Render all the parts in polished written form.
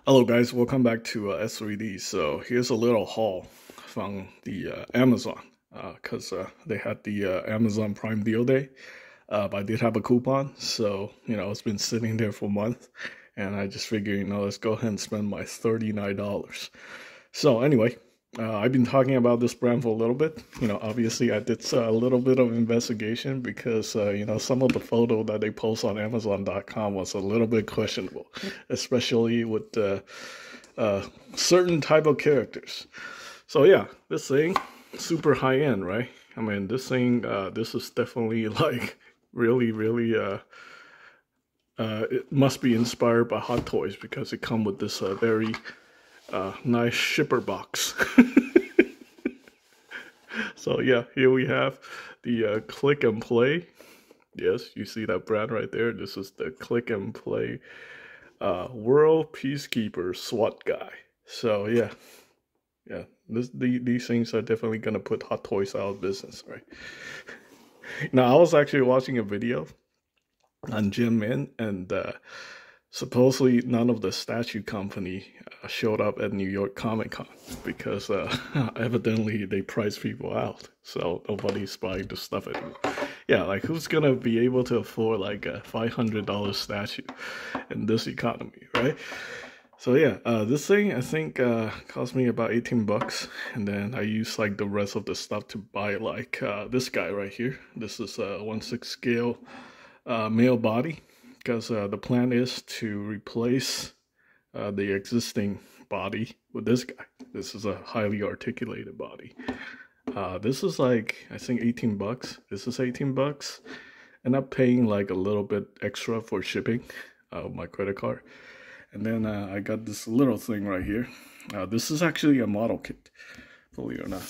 Hello guys, welcome back to S3D. So here's a little haul from the Amazon because they had the Amazon Prime Deal Day. But I did have a coupon, so it's been sitting there for a month, and I just figured let's go ahead and spend my $39. So anyway, I've been talking about this brand for a little bit. Obviously I did a little bit of investigation because some of the photo that they post on Amazon.com was a little bit questionable, especially with certain type of characters. So yeah, this thing super high end, right? I mean, this thing, this is definitely like really. It must be inspired by Hot Toys because it come with this very nice shipper box. So yeah, here we have the Click and Play. Yes, you see that brand right there. This is the Click and Play World Peacekeeper SWAT guy. So yeah, these things are definitely gonna put Hot Toys out of business, right? Now I was actually watching a video on Jim Min, and supposedly none of the statue company showed up at New York Comic Con because evidently they priced people out, so nobody's buying the stuff anymore. Yeah, like who's gonna be able to afford like a $500 statue in this economy, right? So yeah, this thing I think cost me about 18 bucks, and then I used like the rest of the stuff to buy like this guy right here. This is a 1/6 scale male body, because the plan is to replace the existing body with this guy. This is a highly articulated body. This is like, I think 18 bucks. This is 18 bucks. And I'm paying like a little bit extra for shipping my credit card. And then I got this little thing right here. This is actually a model kit, believe it or not.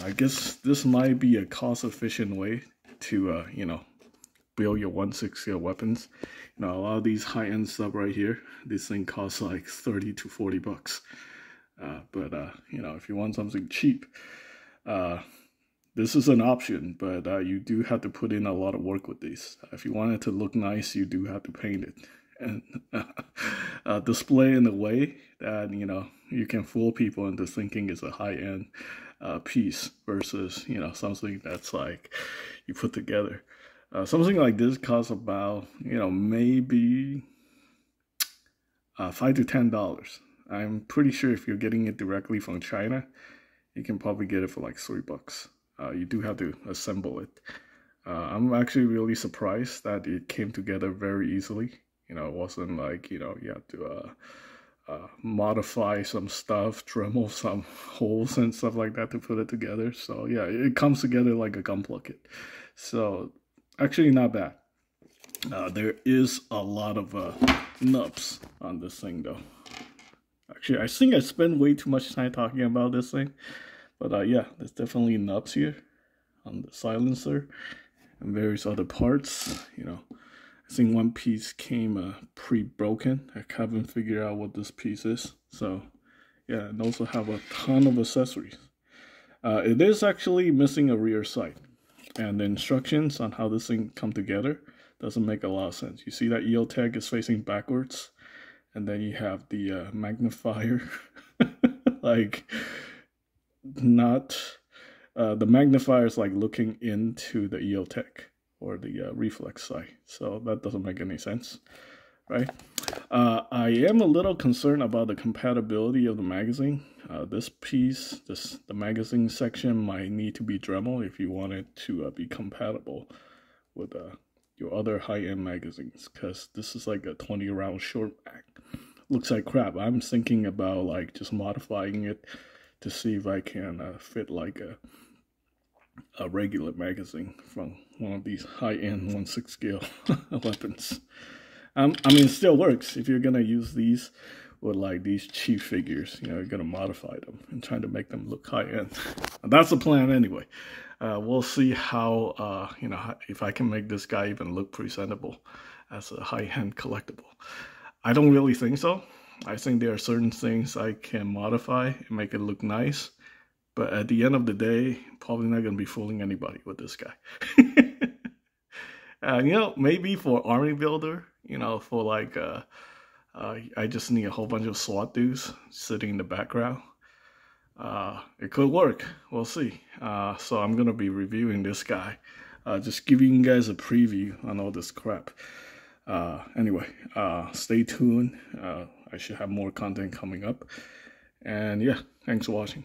I guess this might be a cost-efficient way to, build your 1/6 scale weapons. A lot of these high-end stuff right here, this thing costs like 30 to 40 bucks. But if you want something cheap, this is an option, but you do have to put in a lot of work with these. If you want it to look nice, you do have to paint it and display in a way that you can fool people into thinking it's a high-end piece versus something that's like you put together. Something like this costs about maybe $5 to $10. I'm pretty sure if you're getting it directly from China, you can probably get it for like $3. You do have to assemble it. I'm actually really surprised that it came together very easily. It wasn't like you have to modify some stuff, Dremel some holes and stuff like that to put it together. So yeah, it comes together like a gunpla kit. So actually not bad. There is a lot of nubs on this thing though. Actually, I think I spent way too much time talking about this thing. But yeah, there's definitely nubs here on the silencer and various other parts. I think one piece came pre-broken. I haven't figured out what this piece is. So yeah, and also have a ton of accessories. It is actually missing a rear sight. And the instructions on how this thing come together doesn't make a lot of sense. You see that EO tag is facing backwards, and then you have the magnifier, like not the magnifier is like looking into the EO tag or the reflex sight, so that doesn't make any sense, right? I am a little concerned about the compatibility of the magazine. This piece, the magazine section might need to be Dremel if you want it to be compatible with your other high-end magazines, because this is like a 20-round short mag. Looks like crap. I'm thinking about like just modifying it to see if I can fit like a regular magazine from one of these high-end 1/6 scale weapons. I mean, it still works if you're gonna use these with like these cheap figures. You're gonna modify them and try to make them look high-end. That's the plan anyway. We'll see how if I can make this guy even look presentable as a high-end collectible. I don't really think so. I think there are certain things I can modify and make it look nice, but at the end of the day, probably not gonna be fooling anybody with this guy. Maybe for army builder, for like I just need a whole bunch of SWAT dudes sitting in the background. It could work. We'll see. So I'm gonna be reviewing this guy, just giving you guys a preview on all this crap. Anyway, stay tuned. I should have more content coming up. And yeah, thanks for watching.